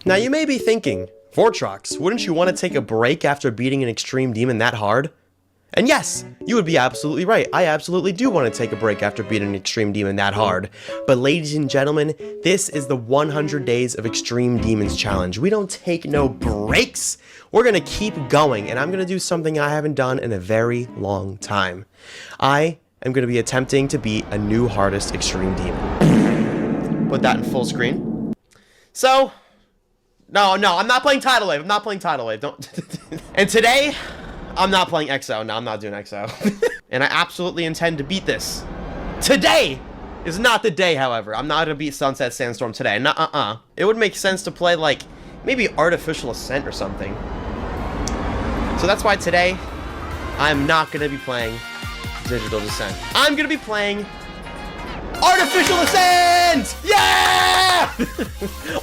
Now you may be thinking, Vortrox, wouldn't you want to take a break after beating an extreme demon that hard? And yes, you would be absolutely right. I absolutely do want to take a break after beating an extreme demon that hard. But ladies and gentlemen, this is the 100 Days of Extreme Demons Challenge. We don't take no breaks. We're going to keep going, and I'm going to do something I haven't done in a very long time. I am going to be attempting to beat a new hardest extreme demon. Put that in full screen. So, no, I'm not playing Tidal Wave. I'm not playing Tidal Wave. Don't. And today, I'm not playing EXO. No, I'm not doing EXO. And I absolutely intend to beat this. Today is not the day, however. I'm not going to beat Sunset Sandstorm today. Nuh-uh. It would make sense to play, like, maybe Artificial Ascent or something. So that's why today, I'm not going to be playing Digital Descent. I'm going to be playing Artificial Ascent! Yeah!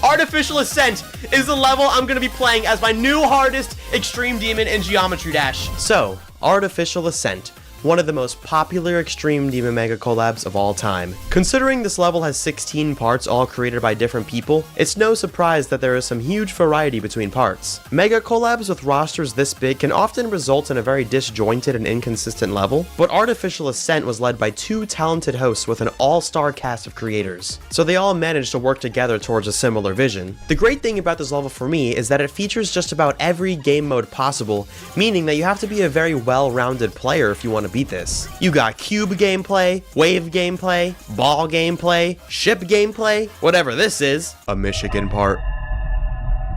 Artificial Ascent is the level I'm going to be playing as my new hardest extreme demon in Geometry Dash. So, Artificial Ascent, one of the most popular extreme demon mega collabs of all time. Considering this level has 16 parts all created by different people, it's no surprise that there is some huge variety between parts. Mega collabs with rosters this big can often result in a very disjointed and inconsistent level, but Artificial Ascent was led by two talented hosts with an all-star cast of creators, so they all managed to work together towards a similar vision. The great thing about this level for me is that it features just about every game mode possible, meaning that you have to be a very well-rounded player if you want to beat this. You got cube gameplay, wave gameplay, ball gameplay, ship gameplay, whatever this is, a Michigan part,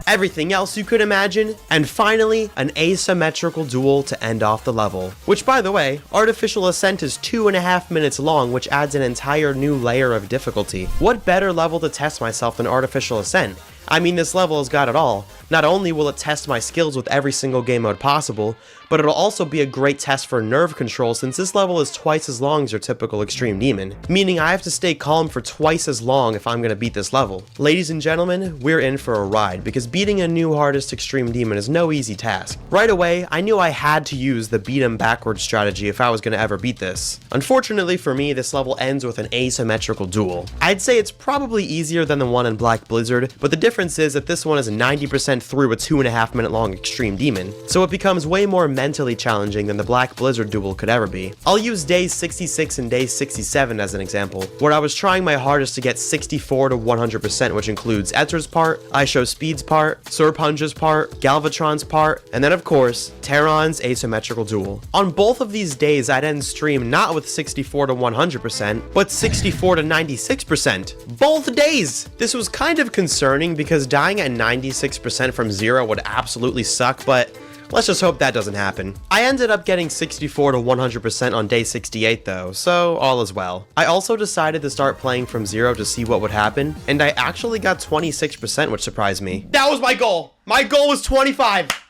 everything else you could imagine, and finally, an asymmetrical duel to end off the level. Which, by the way, Artificial Ascent is 2.5 minutes long, which adds an entire new layer of difficulty. What better level to test myself than Artificial Ascent? I mean, this level has got it all. Not only will it test my skills with every single game mode possible, but it'll also be a great test for nerve control since this level is twice as long as your typical extreme demon, meaning I have to stay calm for twice as long if I'm going to beat this level. Ladies and gentlemen, we're in for a ride because beating a new hardest extreme demon is no easy task. Right away, I knew I had to use the beat 'em backwards strategy if I was going to ever beat this. Unfortunately for me, this level ends with an asymmetrical duel. I'd say it's probably easier than the one in Black Blizzard, but the difference is that this one is 90% through a 2.5 minute long extreme demon, so it becomes way more mentally challenging than the Black Blizzard duel could ever be. I'll use days 66 and day 67 as an example, where I was trying my hardest to get 64 to 100%, which includes Etzer's part, IShowSpeed's part, Serpunja's part, Galvatron's part, and then of course, Terran's asymmetrical duel. On both of these days, I'd end stream not with 64 to 100%, but 64 to 96%. Both days! This was kind of concerning because dying at 96% from zero would absolutely suck, but let's just hope that doesn't happen. I ended up getting 64 to 100% on day 68 though, so all is well. I also decided to start playing from zero to see what would happen, and I actually got 26%, which surprised me. That was my goal! My goal was 25!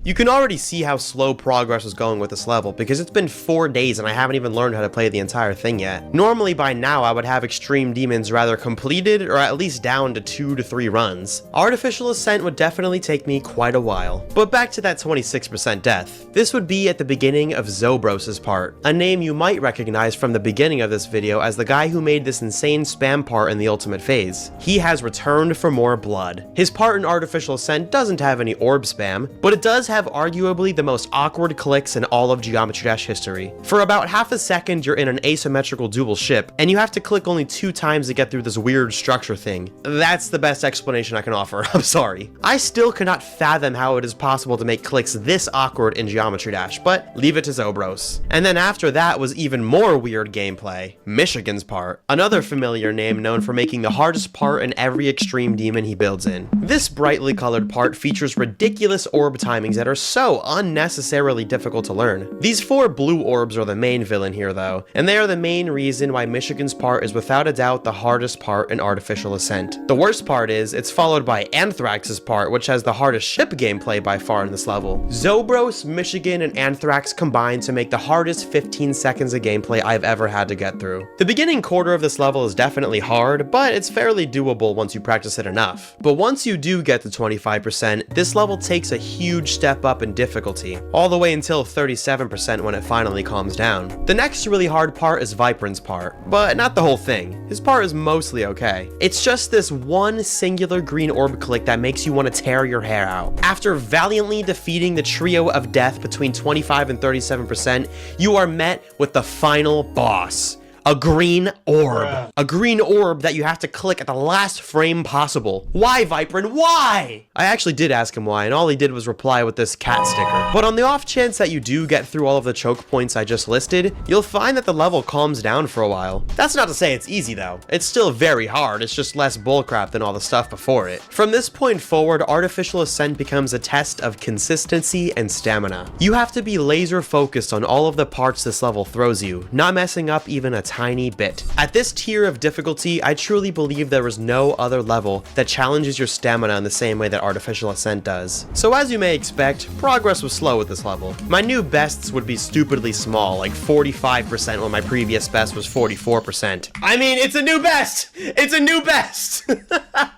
You can already see how slow progress is going with this level because it's been 4 days and I haven't even learned how to play the entire thing yet. Normally by now I would have extreme demons rather completed or at least down to 2 to 3 runs. Artificial Ascent would definitely take me quite a while. But back to that 26% death. This would be at the beginning of Zobros' part, a name you might recognize from the beginning of this video as the guy who made this insane spam part in the ultimate phase. He has returned for more blood. His part in Artificial Ascent doesn't have any orb spam, but it does have arguably the most awkward clicks in all of Geometry Dash history. For about half a second, you're in an asymmetrical dual ship, and you have to click only 2 times to get through this weird structure thing. That's the best explanation I can offer, I'm sorry. I still cannot fathom how it is possible to make clicks this awkward in Geometry Dash, but leave it to Zobros. And then after that was even more weird gameplay, Michigan's part, another familiar name known for making the hardest part in every extreme demon he builds in. This brightly colored part features ridiculous orb timings that are so unnecessarily difficult to learn. These 4 blue orbs are the main villain here though, and they are the main reason why Michigan's part is without a doubt the hardest part in Artificial Ascent. The worst part is, it's followed by Anthrax's part, which has the hardest ship gameplay by far in this level. Zobros, Michigan, and Anthrax combine to make the hardest 15 seconds of gameplay I've ever had to get through. The beginning quarter of this level is definitely hard, but it's fairly doable once you practice it enough. But once you do get to 25%, this level takes a huge step step up in difficulty, all the way until 37% when it finally calms down. The next really hard part is Viperon's part, but not the whole thing. His part is mostly okay. It's just this one singular green orb click that makes you want to tear your hair out. After valiantly defeating the trio of death between 25 and 37%, you are met with the final boss. A green orb. Bruh. A green orb that you have to click at the last frame possible. Why, Viperon? Why? I actually did ask him why, and all he did was reply with this cat sticker. But on the off chance that you do get through all of the choke points I just listed, you'll find that the level calms down for a while. That's not to say it's easy though. It's still very hard, it's just less bullcrap than all the stuff before it. From this point forward, Artificial Ascent becomes a test of consistency and stamina. You have to be laser focused on all of the parts this level throws you, not messing up even a tiny bit. At this tier of difficulty, I truly believe there is no other level that challenges your stamina in the same way that Artificial Ascent does. So as you may expect, progress was slow with this level. My new bests would be stupidly small, like 45% when my previous best was 44%. I mean, it's a new best! It's a new best!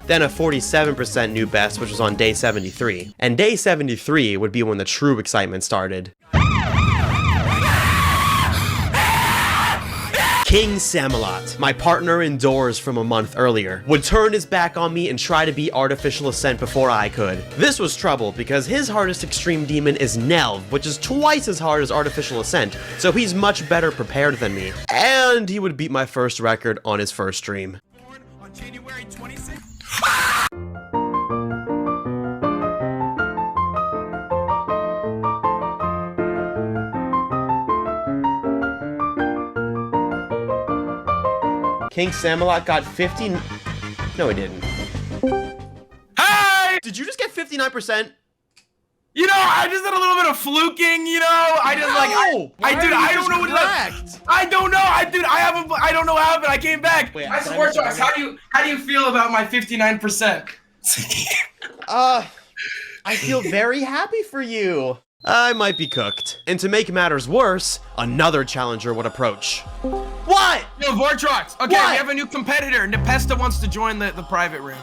Then a 47% new best, which was on day 73. And day 73 would be when the true excitement started. King Samelot, my partner indoors from a month earlier, would turn his back on me and try to beat Artificial Ascent before I could. This was trouble because his hardest extreme demon is Nelv, which is twice as hard as Artificial Ascent, so he's much better prepared than me. And he would beat my first record on his first stream. Born on January 26th. King Samelot got 50... No, he didn't. Hey! Did you just get 59%? You know, I just did a little bit of fluking, you know? I just I don't know what cracked? I don't know. I don't know how, but I came back. Wait, I support Vortrox. How do you feel about my 59%? I feel very happy for you. I might be cooked. And to make matters worse, another challenger would approach. What? Yo, Vortrox. Okay, What? we have a new competitor. Nepesta wants to join the private room.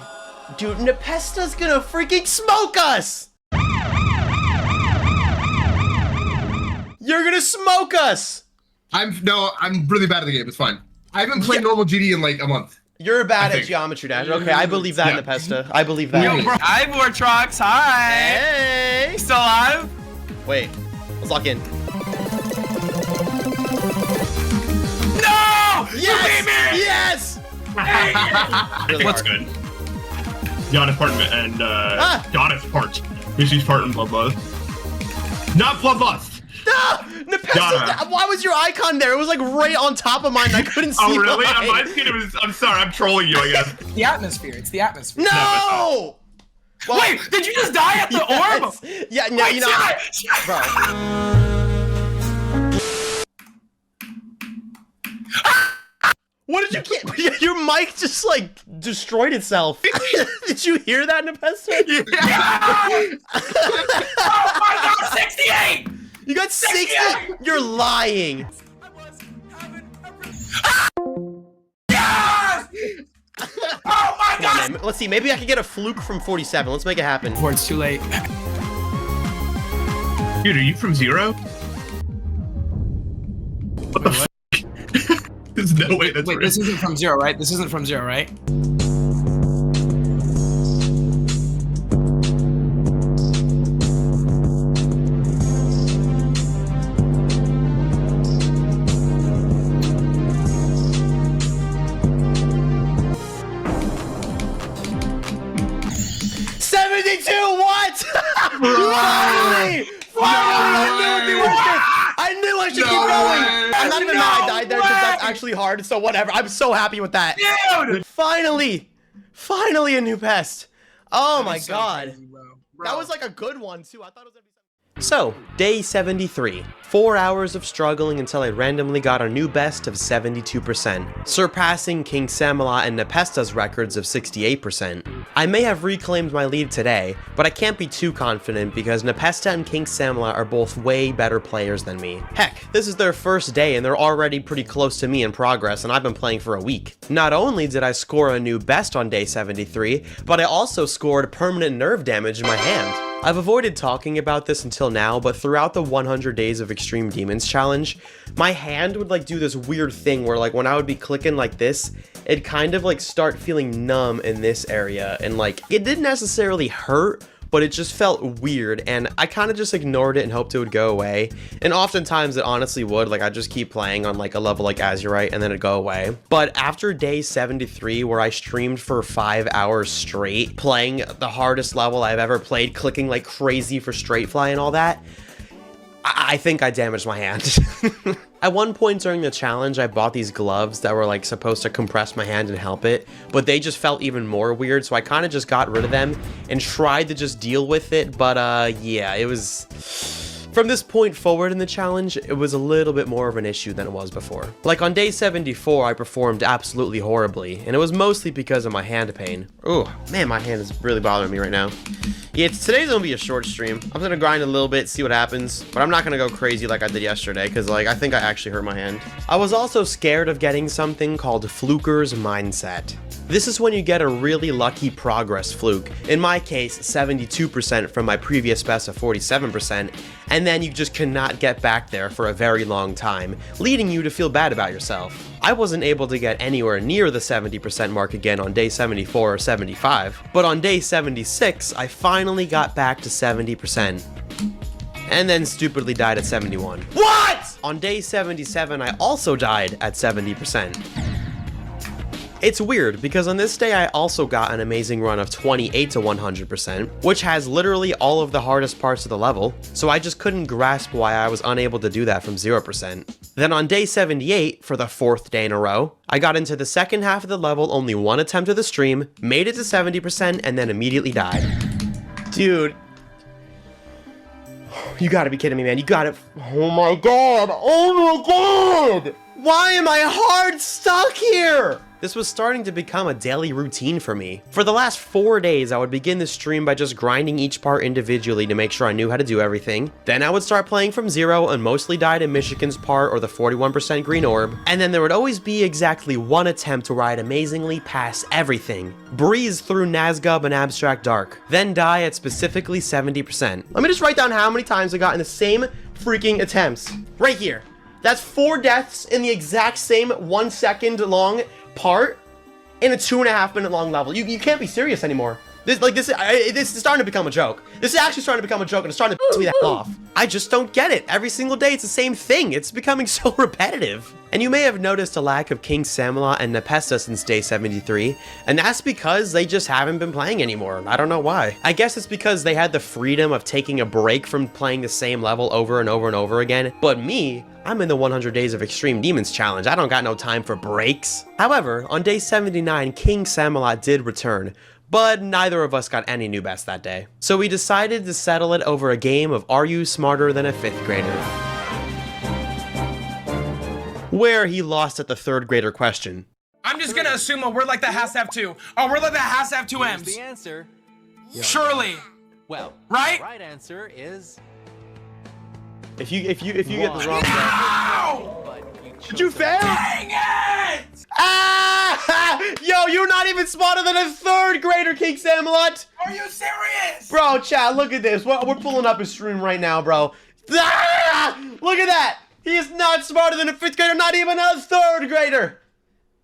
Dude, Nepesta's gonna freaking smoke us! You're gonna smoke us! I'm really bad at the game. It's fine. I haven't played normal GD in like a month. You're bad I at think. Geometry Dash. Okay, I believe that, Yeah. Nepesta. I believe that. Yo, bro. Hi, Vortrox. Hi. Hey! You still alive? Wait, let's lock in. No! You beat me! Yes! Really What's hard. good? Giannis part and Giannis part. Missy's part in Bloodlust. Not Bloodlust. No! Nepesta, Donna. why was your icon there? It was like right on top of mine and I couldn't see Oh really? On mine. my screen it was. I'm sorry. I'm trolling you. I guess. The atmosphere. It's the atmosphere. No! Well, Wait, did you just die at the orb? yes. Yeah, no, Wait, you know, bro. What did you get? Your mic just like destroyed itself. Did you hear that, Nepesta? Yeah! Oh my god, 68! You got 60? You're lying. Yes! Oh my Come god! on, man. Let's see. Maybe I could get a fluke from 47. Let's make it happen. Before it's too late. Dude, are you from Zero? What the f? There's no way that's Wait, real. this isn't from Zero, right? This isn't from Zero, right? What? Finally! I knew it'd be worth it! I knew I should keep going! I'm not even mad I died there because that's actually hard, so whatever. I'm so happy with that. Dude! Finally! Finally a new pest! Oh my so god. crazy, bro. That was like a good one too. I thought it was gonna be so, day 73. 4 hours of struggling until I randomly got a new best of 72%, surpassing King Samelot and Nepesta's records of 68%. I may have reclaimed my lead today, but I can't be too confident because Nepesta and King Samelot are both way better players than me. Heck, this is their first day and they're already pretty close to me in progress and I've been playing for a week. Not only did I score a new best on day 73, but I also scored permanent nerve damage in my hand. I've avoided talking about this until now, but throughout the 100 Days of Extreme Demons challenge, my hand would like do this weird thing where like when I would be clicking like this, it'd kind of like start feeling numb in this area, and like it didn't necessarily hurt, but it just felt weird, and I kind of just ignored it and hoped it would go away. And oftentimes it honestly would, like I'd just keep playing on like a level like Azurite and then it'd go away. But after day 73, where I streamed for 5 hours straight, playing the hardest level I've ever played, clicking like crazy for straight fly and all that, I think I damaged my hand. At one point during the challenge, I bought these gloves that were like supposed to compress my hand and help it, but they just felt even more weird, so I kind of just got rid of them and tried to just deal with it, but yeah, it was... From this point forward in the challenge, it was a little bit more of an issue than it was before. Like on day 74, I performed absolutely horribly, and it was mostly because of my hand pain. Oh, man, my hand is really bothering me right now. Yeah, today's gonna be a short stream. I'm gonna grind a little bit, see what happens, but I'm not gonna go crazy like I did yesterday, because like I think I actually hurt my hand. I was also scared of getting something called Fluker's Mindset. This is when you get a really lucky progress fluke, in my case 72% from my previous best of 47%, and then you just cannot get back there for a very long time, leading you to feel bad about yourself. I wasn't able to get anywhere near the 70% mark again on day 74 or 75, but on day 76 I finally got back to 70%. And then stupidly died at 71. What?! On day 77 I also died at 70%. It's weird, because on this day I also got an amazing run of 28 to 100%, which has literally all of the hardest parts of the level, so I just couldn't grasp why I was unable to do that from 0%. Then on day 78, for the 4th day in a row, I got into the second half of the level only one attempt of the stream, made it to 70%, and then immediately died. Dude. You gotta be kidding me, man. You gotta... Oh my god! Oh my god! Why am I hard stuck here? This was starting to become a daily routine for me. For the last 4 days, I would begin the stream by just grinding each part individually to make sure I knew how to do everything. Then I would start playing from 0 and mostly die to Michigan's part or the 41% green orb. And then there would always be exactly one attempt where I'd amazingly pass everything, breeze through Nazgub and Abstract Dark, then die at specifically 70%. Let me just write down how many times I got in the same freaking attempts. Right here. That's 4 deaths in the exact same 1 second long part in a 2.5 minute long level. You can't be serious anymore. This is starting to become a joke. This is actually starting to become a joke, and it's starting to piss me the hell off. I just don't get it. Every single day it's the same thing. It's becoming so repetitive. And you may have noticed a lack of King Samalot and Nepesta since day 73, and that's because they just haven't been playing anymore. I don't know why. I guess it's because they had the freedom of taking a break from playing the same level over and over and over again. But me, I'm in the 100 Days of Extreme Demons challenge. I don't got no time for breaks. However, on day 79, King Samalot did return, but neither of us got any new best that day. So we decided to settle it over a game of Are You Smarter Than a 5th Grader? Where he lost at the 3rd grader question. I'm just gonna assume a word like that has to have 2. A word like that has to have 2 M's. The answer. Surely. Well, right? The right answer is. If you get the wrong No! Did you fail? Dang it! Ah! Yo, you're not even smarter than a 3rd grader, King Samalot! Are you serious? Bro, chat, look at this. We're pulling up his stream right now, bro. Ah! Look at that! He is not smarter than a 5th grader, not even a 3rd grader!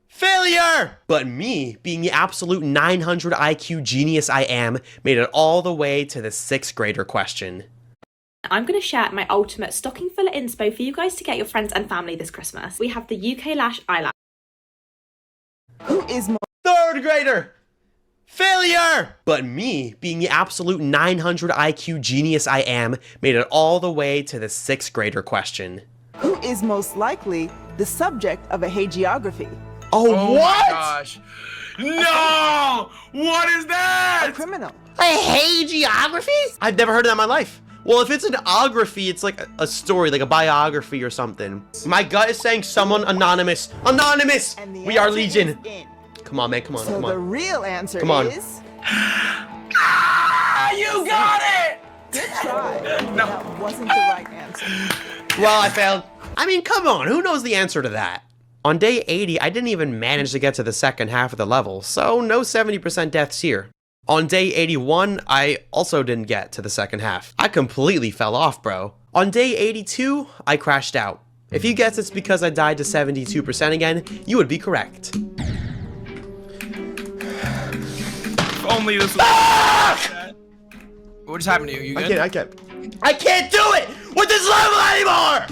Failure! But me, being the absolute 900 IQ genius I am, made it all the way to the 6th grader question. I'm going to share my ultimate stocking filler inspo for you guys to get your friends and family this Christmas. We have the UK Lash Eyelash. Who is more 3rd grader! Failure! But me, being the absolute 900 IQ genius I am, made it all the way to the 6th grader question. Who is most likely the subject of a hagiography? Oh, Oh what? my gosh. No! What is A that? criminal. A hagiography? I've never heard of that in my life. Well, if it's an ography, it's like a story, like a biography or something. My gut is saying someone anonymous. Anonymous! And the We are answer Legion. is in. Come on, man, come on, So come the on. real answer Come on. is. Ah, you got it! Good try. No. That wasn't the right answer. Well, I failed. I mean, come on, who knows the answer to that? On day 80, I didn't even manage to get to the second half of the level, so no 70% deaths here. On day 81, I also didn't get to the second half. I completely fell off, bro. On day 82, I crashed out. If you guess it's because I died to 72% again, you would be correct. If only this was What just happened to you? You good? I can't do it with this level anymore!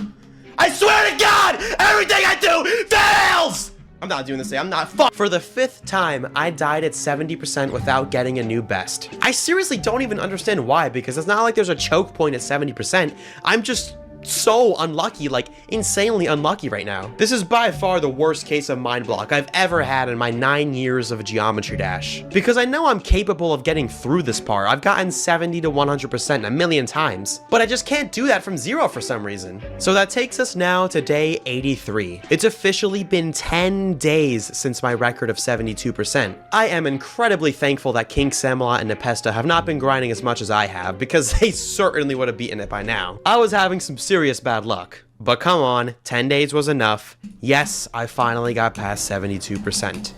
I swear to God, everything I do fails! I'm not doing this. I'm not For the 5th time, I died at 70% without getting a new best. I seriously don't even understand why, because it's not like there's a choke point at 70%. I'm just so unlucky, like insanely unlucky right now. This is by far the worst case of mind block I've ever had in my 9 years of Geometry Dash. Because I know I'm capable of getting through this part. I've gotten 70 to 100% a million times, but I just can't do that from 0 for some reason. So that takes us now to day 83. It's officially been 10 days since my record of 72%. I am incredibly thankful that King Samalot and Nepesta have not been grinding as much as I have, because they certainly would have beaten it by now. I was having some serious bad luck. But come on, 10 days was enough. Yes, I finally got past 72%.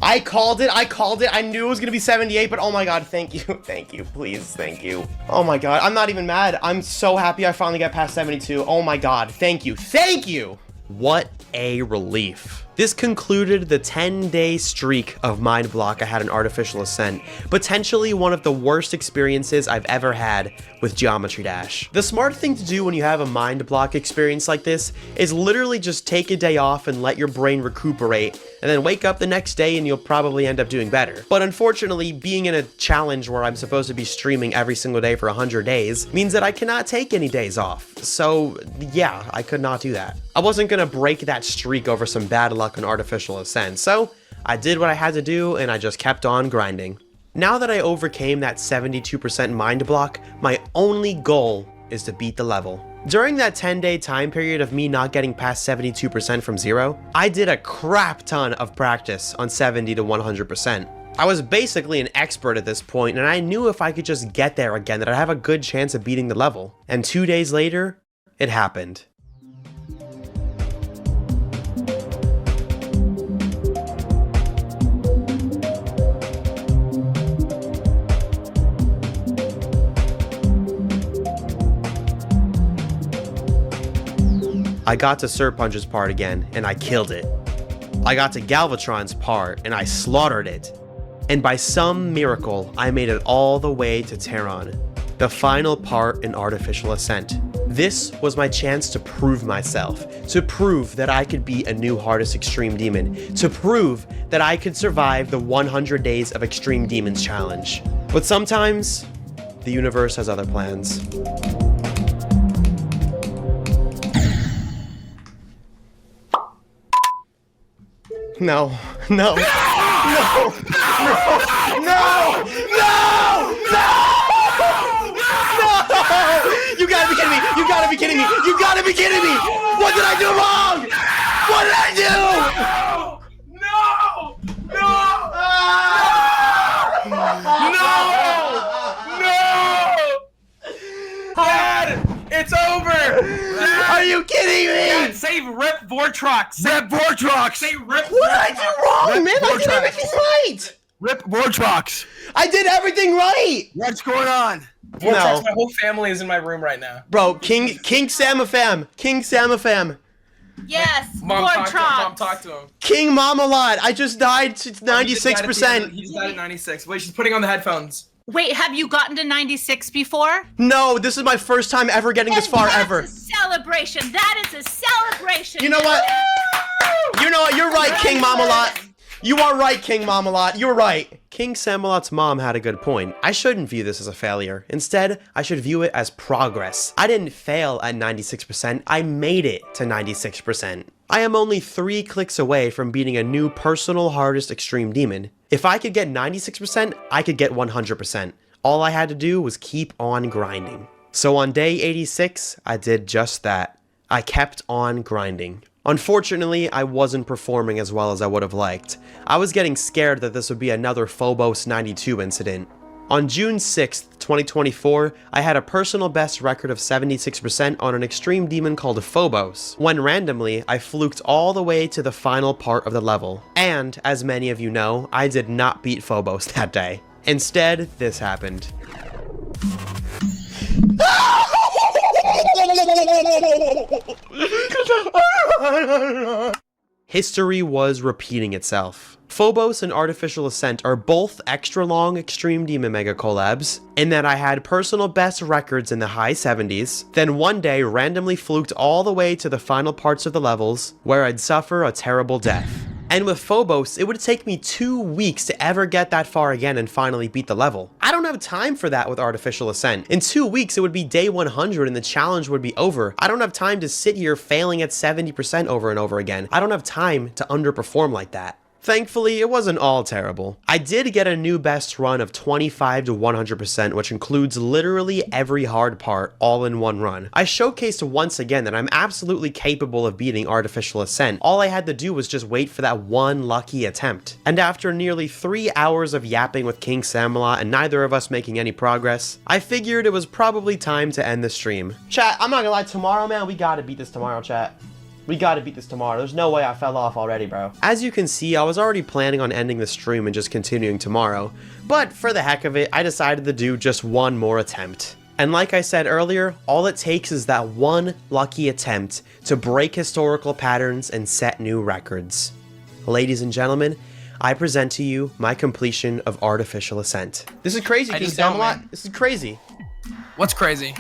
I called it, I knew it was gonna be 78, but oh my God, thank you, please, thank you. Oh my God, I'm not even mad. I'm so happy I finally got past 72. Oh my God, thank you. What a relief. This concluded the 10-day streak of mind block I had in Artificial Ascent, potentially one of the worst experiences I've ever had with Geometry Dash. The smart thing to do when you have a mind block experience like this is literally just take a day off and let your brain recuperate, and then wake up the next day and you'll probably end up doing better. But unfortunately, being in a challenge where I'm supposed to be streaming every single day for 100 days means that I cannot take any days off. So yeah, I could not do that. I wasn't gonna break that streak over some bad luck on Artificial Ascent, so I did what I had to do and I just kept on grinding. Now that I overcame that 72% mind block, my only goal is to beat the level. During that 10-day time period of me not getting past 72% from 0, I did a crap ton of practice on 70 to 100%. I was basically an expert at this point, and I knew if I could just get there again that I'd have a good chance of beating the level. And 2 days later, it happened. I got to Serpunch's part again, and I killed it. I got to Galvatron's part, and I slaughtered it. And by some miracle, I made it all the way to Terron, the final part in Artificial Ascent. This was my chance to prove myself, to prove that I could be a new hardest Extreme Demon, to prove that I could survive the 100 Days of Extreme Demons challenge. But sometimes, the universe has other plans. No. You gotta be kidding me! You gotta be kidding me! You gotta be kidding me! What did I do wrong? What did I do? No! Dad, it's over! Are you kidding me? Dad, save Rip Vortrox! Rip Vortrox! Say Rip What did I do wrong, man? I did everything right! Rip Vortrox! I did everything right! What's going on? Vortrox, my whole family is in my room right now. Bro, King Samafam. King Samafam. Yes, Mom, Vortrox. talk to him. King Mamalot. I just died to 96%. He just died at 96. Wait, she's putting on the headphones. Wait, have you gotten to 96 before? No, this is my first time ever getting this far ever. That's a celebration. That is a celebration. You know what? You know what? You're right, King Mamalot. You are right, King Mamalot. You're right. King Samalot's mom had a good point. I shouldn't view this as a failure. Instead, I should view it as progress. I didn't fail at 96%. I made it to 96%. I am only 3 clicks away from beating a new personal hardest Extreme Demon. If I could get 96%, I could get 100%. All I had to do was keep on grinding. So on day 86, I did just that. I kept on grinding. Unfortunately, I wasn't performing as well as I would have liked. I was getting scared that this would be another Phobos 92 incident. On June 6th, 2024, I had a personal best record of 76% on an extreme demon called Phobos, when randomly I fluked all the way to the final part of the level. And, as many of you know, I did not beat Phobos that day. Instead, this happened. History was repeating itself. Phobos and Artificial Ascent are both extra long Extreme Demon Mega collabs, in that I had personal best records in the high 70s, then one day randomly fluked all the way to the final parts of the levels, where I'd suffer a terrible death. And with Phobos, it would take me 2 weeks to ever get that far again and finally beat the level. I don't have time for that with Artificial Ascent. In 2 weeks, it would be day 100 and the challenge would be over. I don't have time to sit here failing at 70% over and over again. I don't have time to underperform like that. Thankfully, it wasn't all terrible. I did get a new best run of 25 to 100%, which includes literally every hard part all in one run. I showcased once again that I'm absolutely capable of beating Artificial Ascent. All I had to do was just wait for that one lucky attempt. And after nearly 3 hours of yapping with King Samalot and neither of us making any progress, I figured it was probably time to end the stream. Chat, I'm not gonna lie, tomorrow, man, we gotta beat this tomorrow, chat. We gotta beat this tomorrow. There's no way I fell off already, bro. As you can see, I was already planning on ending the stream and just continuing tomorrow. But for the heck of it, I decided to do just one more attempt. And like I said earlier, all it takes is that one lucky attempt to break historical patterns and set new records. Ladies and gentlemen, I present to you my completion of Artificial Ascent. This is crazy, King Samalot. This is crazy. What's crazy?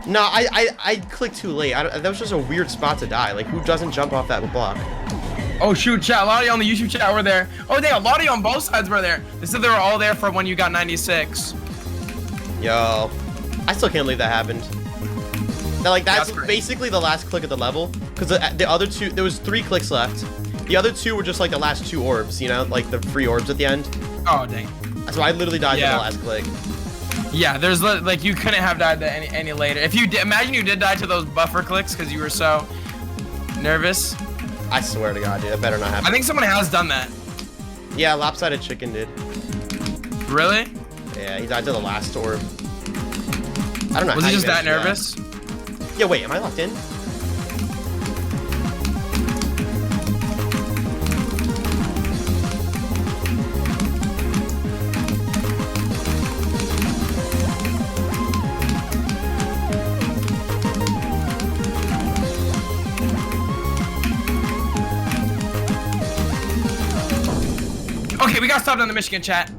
No, I clicked too late. That was just a weird spot to die. Like, who doesn't jump off that block? Oh shoot, chat. A lot of you on the YouTube chat were there. Oh, a lot of you on both sides were there. They said they were all there for when you got 96. Yo, I still can't believe that happened. Now, like, that's basically the last click of the level. Because the other two, there was 3 clicks left. The other 2 were just like the last 2 orbs, you know? Like the free orbs at the end. Oh, dang. So I literally died in the last click. Yeah, there's like you couldn't have died any later. If you did, imagine you did die to those buffer clicks because you were so nervous. I swear to God, dude, that better not happen. I think someone has done that. Yeah, Lopsided Chicken did. Really? Yeah, he died to the last orb. I don't know. Was he just that nervous? Yeah, wait, am I locked in? Okay, we got stopped on the Michigan chat.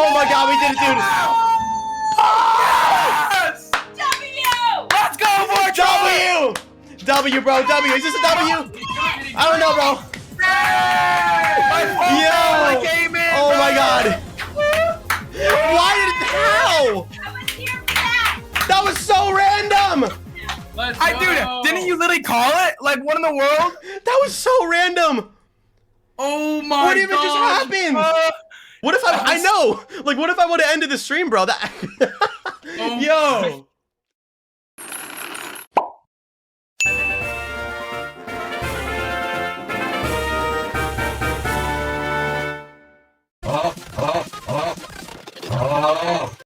Oh my God, we did it, dude. Yes! W! Let's go, Vortrox! W, bro, W. Is this a W? I don't know, bro. Yo! Oh my God. Why did it, how? I was here for that! That was so random. Dude, didn't you literally call it? Like, what in the world? That was so random. Oh my God. What even just happened? What if I know? Like, what if I would have ended the stream, bro? That. Yo.